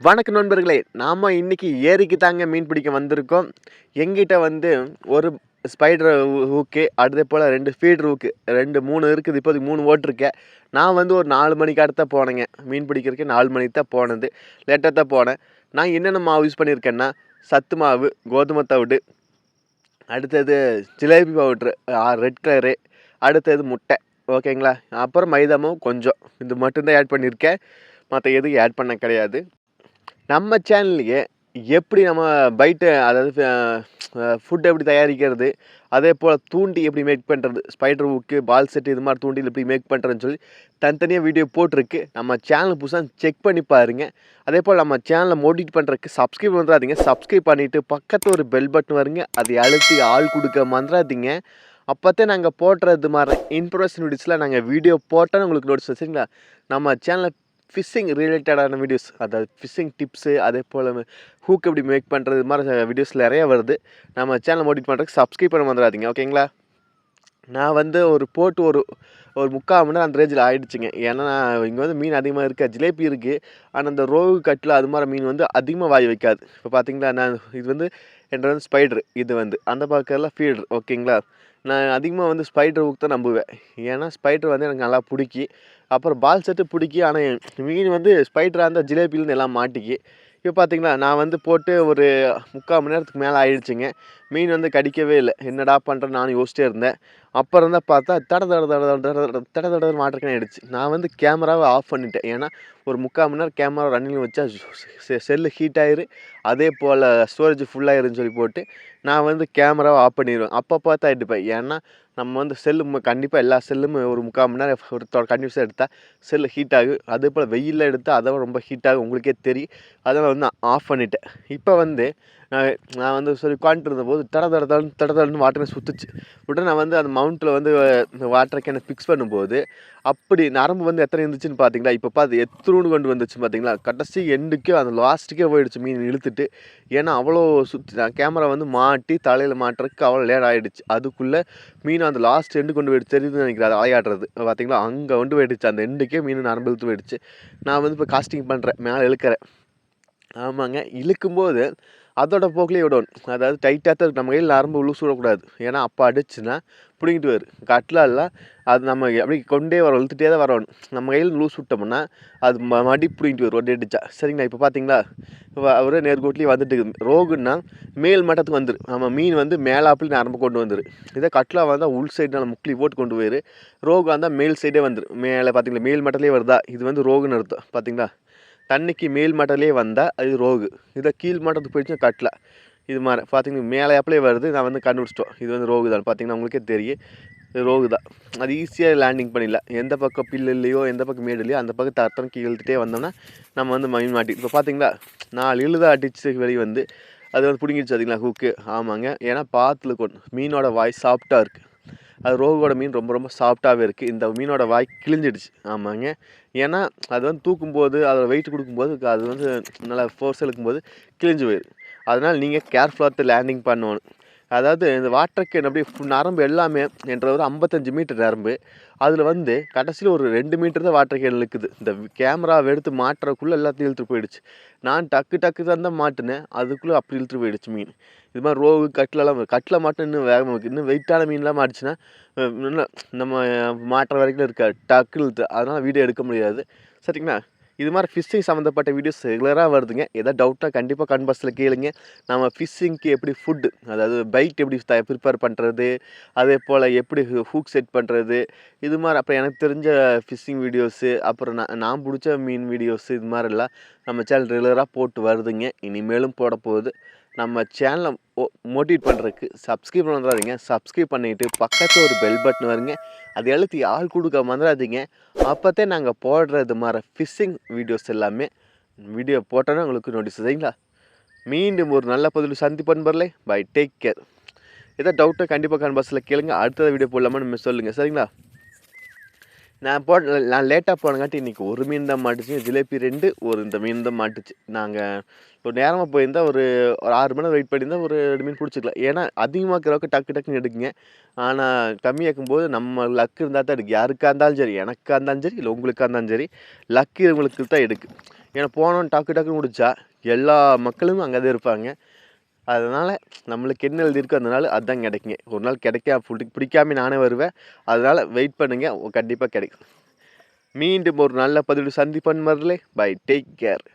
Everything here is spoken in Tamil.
வணக்கம் நண்பர்களே, நாம் இன்றைக்கி ஏரிக்கு தாங்க மீன் பிடிக்க வந்திருக்கோம். எங்கிட்ட வந்து ஒரு ஸ்பைடர் ஹூக்கு, அதே போல் 2 ஃபீடர் ஹூக்கு 2 3 இருக்குது. இப்போதைக்கு 3 ஓட்டிருக்கேன். நான் வந்து ஒரு 4 மணிக்கு அடுத்த போனேங்க. மீன் பிடிக்கிறதுக்கு 4 மணிக்கு தான் போனது. லேட்டாக தான் போனேன். நான் என்னென்ன மாவு யூஸ் பண்ணியிருக்கேன்னா, சத்து மாவு, கோதுமை தவிடு, அடுத்தது ஜிலேபி பவுட்ரு ரெட் கலரு, அடுத்தது முட்டை, ஓகேங்களா. அப்புறம் மைதா மாவு கொஞ்சம், இது மட்டும்தான் ஆட் பண்ணியிருக்கேன். மற்ற எதுவும் ஆட் பண்ண கிடையாது. நம்ம சேனல்லையே எப்படி நம்ம பைட்டு, அதாவது ஃபுட் எப்படி தயாரிக்கிறது, அதே போல் தூண்டி எப்படி மேக் பண்ணுறது, ஸ்பைடர் ஹூக்கு, பால் செட்டு, இது மாதிரி தூண்டில் எப்படி மேக் பண்ணுறதுன்னு சொல்லி தனித்தனியாக வீடியோ போட்டிருக்கு. நம்ம சேனல் புதுசாக செக் பண்ணி பாருங்கள். அதே போல் நம்ம சேனலை மோட்டிவேட் பண்ணுறதுக்கு சப்ஸ்கிரைப் பண்ணுறாதீங்க. சப்ஸ்கிரைப் பண்ணிவிட்டு பக்கத்தில் ஒரு பெல் பட்டன் வருங்க, அதை அழுத்தி ஆள் கொடுக்க மறந்துடாதீங்க. அப்போத்தான் நாங்கள் போடுறது மாதிரி இன்ஃபர்மேஷன் வீடியோஸில் நாங்கள் வீடியோ போட்டால் உங்களுக்கு நோட்ஸ் வச்சுங்களா. நம்ம சேனலில் ஃபிஷ்ஷிங் ரிலேட்டடான வீடியோஸ், அதாவது ஃபிஷ்ஷிங் டிப்ஸு, அதே போல் ஹூக் எப்படி மேக் பண்ணுறது, இது மாதிரி வீடியோஸ் நிறையா வருது. நம்ம சேனலை மோட்டிவேட் பண்ணுறதுக்கு சப்ஸ்கிரைப் பண்ண வந்துடாதீங்க, ஓகேங்களா. நான் வந்து ஒரு 3/4 மணி நேரம் அந்த ரேஞ்சில் ஆகிடுச்சிங்க. ஏன்னா இங்கே வந்து மீன் அதிகமாக இருக்குது, ஜிலேபி இருக்குது. ஆனால் அந்த ரோகு கட்டில் அது மாதிரி மீன் வந்து அதிகமாக வாய் வைக்காது. இப்போ பார்த்தீங்களா, நான் இது வந்து என்கிட்ட வந்து ஸ்பைட்ரு, இது வந்து அந்த பக்கம்லாம் ஃபீட்ரு, ஓகேங்களா. நான் அதிகமாக வந்து ஸ்பைடர் ஹூக் தான் நம்புவேன். ஏன்னா ஸ்பைடர் வந்து எனக்கு நல்லா பிடிக்கி. அப்புறம் பால் செட்டு பிடிக்கி. ஆனால் மீன் வந்து ஸ்பைடராக இருந்தால் ஜிலேபிலேருந்து எல்லாம் மாட்டிக்கி. இப்போ பார்த்தீங்களா, நான் வந்து போட்டு ஒரு 3/4 மணி நேரத்துக்கு மேலே ஆயிடுச்சுங்க. மீன் வந்து கடிக்கவே இல்லை. என்னடா பண்ணுறேன்னு நானும் யோசிச்சிட்டே இருந்தேன். அப்புறம் தான் பார்த்தா தட மாட்டிருக்கேன்னு ஆயிடுச்சு. நான் வந்து கேமராவை ஆஃப் பண்ணிட்டேன். ஏன்னா ஒரு 3/4 மணி நேரம் கேமரா ரன்னிங்கில் வச்சா செல்லு ஹீட் ஆயிரு, அதே போல் ஸ்டோரேஜ் ஃபுல்லாகிருன்னு சொல்லி போட்டு நான் வந்து கேமராவை ஆஃப் பண்ணிடுவேன். அப்போ பார்த்தா எடுப்பேன். ஏன்னா நம்ம வந்து செல்லு கண்டிப்பாக எல்லா செல்லுமே ஒரு 3/4 மணி நேரம் ஒரு கன்டினியூஸாக எடுத்தால் செல்லு ஹீட் ஆகும். அதே போல் வெயிலில் எடுத்தால் அதை ரொம்ப ஹீட் ஆகும், உங்களுக்கே தெரியும். அதெல்லாம் வந்து நான் ஆஃப் பண்ணிட்டேன். இப்போ வந்து நான் வந்து சரி உட்காந்துட்டு இருந்தபோது தடன்னு வாட்டர் சுற்றுச்சு. உடனே நான் வந்து அந்த மவுண்ட்டில் வந்து இந்த வாட்டர் கேனை ஃபிக்ஸ் பண்ணும்போது அப்படி நரம்பு வந்து எத்தனை இருந்துச்சுன்னு பார்த்தீங்களா. இப்போ பார்த்து எத்தனோடு கொண்டு வந்துச்சு பார்த்தீங்களா. கடைசி எண்டுக்கே அந்த லாஸ்ட்டுக்கே போயிடுச்சு மீன் இழுத்துட்டு. ஏன்னா அவ்வளோ சுற்றி நான் கேமரா வந்து மாட்டி தலையில் மாட்டுறதுக்கு அவ்வளோ லேட் ஆகிடுச்சு. அதுக்குள்ளே மீன் அந்த லாஸ்ட் எண்டு கொண்டு போயிடுச்சு. தெரியுதுன்னு நினைக்கிறேன், அது அலையாடுறது பார்த்தீங்களா. அங்கே கொண்டு போயிடுச்சு, அந்த எண்டுக்கே மீன் நரம்பு இழுத்து போயிடுச்சு. நான் வந்து இப்போ காஸ்டிங் பண்ணுறேன், மேலே இழுக்கிறேன். ஆமாங்க, இழுக்கும்போது அதோட போக்கிலே விடணும். அதாவது டைட்டாக தான் நம்ம கையில் நரம்பு லூஸ் விடக்கூடாது. ஏன்னா அப்போ அடிச்சுன்னா பிடிங்கிட்டு வரும். கட்லாலாம் அது நம்ம அப்படி கொண்டே வரோம், இழுத்துட்டே தான் வரணும். நம்ம கையில் லூஸ் விட்டோம்னா அது மடி பிடிங்கிட்டு வரும் ஒரே அடிச்சா. சரிங்களா. இப்போ பார்த்தீங்களா, அவரே நேர்கோட்லேயே வந்துட்டு இருக்குது. ரோகுன்னா மேல் மட்டத்துக்கு வந்துரு. நம்ம மீன் வந்து மேலாப்பில் நரம்பு கொண்டு வந்துரு. இதே கட்லா வந்தால் உள் சைடு நல்லா முக்கிலி போட்டு கொண்டு போயிரு. ரோகு வந்தால் மேல் சைடே வந்துரு. மேலே பார்த்தீங்களா, மேல் மட்டத்திலே வருதா, இது வந்து ரோகுன்னு அர்த்தம். பார்த்தீங்களா, தண்ணிக்கு மேல் மட்டத்திலே வந்தால் அது ரோகு. இதை கீழ் மட்டத்துக்கு போயிடுச்சுன்னா கட்லா. இது மாதிரி பார்த்தீங்கன்னா மேலே ஆப்பிலே வருது. நான் வந்து கண்டுபிடிச்சிட்டோம், இது வந்து ரோகு தான். பார்த்தீங்கன்னா உங்களுக்கே தெரியும், இது ரோகு தான். அது ஈஸியாக லேண்டிங் பண்ணிடலாம். எந்த பக்கம் பில்லு இல்லையோ, எந்த பக்கம் மேடு இல்லையோ, அந்த பக்கம் தரத்தனக்கு இழுத்துட்டே வந்தோம்னா நம்ம வந்து மீன் மாட்டி. இப்போ பார்த்தீங்களா 4 இழுதான் அடிச்சு வெளியே வந்து அது வந்து பிடிங்கிடுச்சு. பார்த்தீங்களா ஹூக்கு. ஆமாங்க, ஏன்னா பாத்தில் கொண்டு மீனோட வாய் சாஃப்டாக இருக்குது. அது ரோகோட மீன் ரொம்ப ரொம்ப சாஃப்டாகவே இருக்குது. இந்த மீனோட வாய் கிழிஞ்சிடுச்சு. ஆமாங்க, ஏன்னா அது வந்து தூக்கும்போது அதோட வெயிட் கொடுக்கும்போது அது வந்து நல்லா ஃபோர்ஸ் இழுக்கும்போது கிழிஞ்சு போயிடும். அதனால் நீங்கள் கேர்ஃபுல்லாக லேண்டிங் பண்ணணும். அதாவது இந்த வாட்டர் கேன் அப்படி நரம்பு எல்லாமே என்ற ஒரு 55 மீட்டர் நரம்பு. அதில் வந்து கடைசியில் ஒரு 2 மீட்டர் தான் வாட்டர் கேன் இருக்குது. இந்த கேமராவை எடுத்து மாட்டுறதுக்குள்ளே எல்லாத்தையும் இழுத்துட்டு போயிடுச்சு. நான் டக்கு தான் மாட்டினேன், அதுக்குள்ளே அப்படி இழுத்துட்டு போயிடுச்சு மீன். இது மாதிரி ரோகு கட்டில் மாட்டம் இன்னும் வேகமாக இருக்குது. இன்னும் வெயிட்டான மீன்லாம் மாட்டுச்சுன்னா இன்னும் நம்ம மாட்டுற வரைக்கும் இருக்காது, டக்கு இழுத்து. அதனால் வீடியோ எடுக்க முடியாது. சரிங்களா. இது மாதிரி ஃபிஷ்ஷிங் சம்மந்தப்பட்ட வீடியோஸ் ரெகுலராக வருதுங்க. எதாவது டவுட்டாக கண்டிப்பாக கமெண்ட் பாக்ஸில் கேளுங்க. நம்ம ஃபிஷ்ஷிங்க்கு எப்படி ஃபுட்டு, அதாவது பைட் எப்படி ப்ரிப்பேர் பண்ணுறது, அதே போல் எப்படி ஹூக் செட் பண்ணுறது, இது மாதிரி அப்புறம் எனக்கு தெரிஞ்ச ஃபிஷ்ஷிங் வீடியோஸு, அப்புறம் நான் பிடிச்ச மீன் வீடியோஸு, இது மாதிரிலாம் நம்ம சேனல் ரெகுலராக போட்டு வருதுங்க. இனிமேலும் போட போகுது. நம்ம சேனலை மோட்டிவேட் பண்ணுறதுக்கு சப்ஸ்கிரைப் பண்ணுறாதீங்க. சப்ஸ்கிரைப் பண்ணிவிட்டு பக்கத்தில் ஒரு பெல் பட்டன் வருங்க, அதை அழுத்தி ஆள் கொடுக்க மறந்துடாதீங்க. அப்போத்தான் நாங்கள் போடுறது மாதிரி ஃபிஷ்ஷிங் வீடியோஸ் எல்லாமே வீடியோ போட்டோன்னா உங்களுக்கு நோட்டீஸ். சரிங்களா. மீண்டும் ஒரு நல்ல பதில் சந்திப்பன் பரலே. Bye, take care. ஏதாவது டவுட்டை கண்டிப்பாக கமெண்ட் பாக்ஸில் கேளுங்க. அடுத்த வீடியோ போடலாமா நம்ம சொல்லுங்கள். சரிங்களா. நான் லேட்டாக போனங்காட்டி இன்றைக்கி ஒரு மீன் தான் மாட்டுச்சு. ஜிலேபி 2, இந்த மீன் தான் மாட்டுச்சு. நாங்கள் ஒரு நேரமாக போயிருந்தால் ஒரு 6 மணி நேரம் வெயிட் பண்ணியிருந்தால் ஒரு 2 மீன் பிடிச்சிக்கலாம். ஏன்னா அதிகமாக இருக்கிறவங்க டக்குன்னு எடுக்குங்க. ஆனால் கம்மியாக்கும்போது நம்ம லக்கு இருந்தால் தான் எடுக்கு. யாருக்காக இருந்தாலும் சரி, எனக்காக இருந்தாலும் சரி, இல்லை உங்களுக்காக இருந்தாலும் சரி, லக்கு உங்களுக்கு தான் எடுக்கு. ஏன்னா போனோன்னு டக்குன்னு முடிச்சா எல்லா மக்களும் அங்கே தான் இருப்பாங்க. அதனால் நம்மளுக்கு என்ன எழுதியிருக்கோ அந்த நாள் அதுதான் கிடைக்குங்க. ஒரு நாள் பிடிக்காம நானே வருவேன். அதனால் வெயிட் பண்ணுங்கள், கண்டிப்பாக கிடைக்கும். மீண்டும் ஒரு நல்ல பதிவு சந்திப்பன் மருளே. Bye, take care.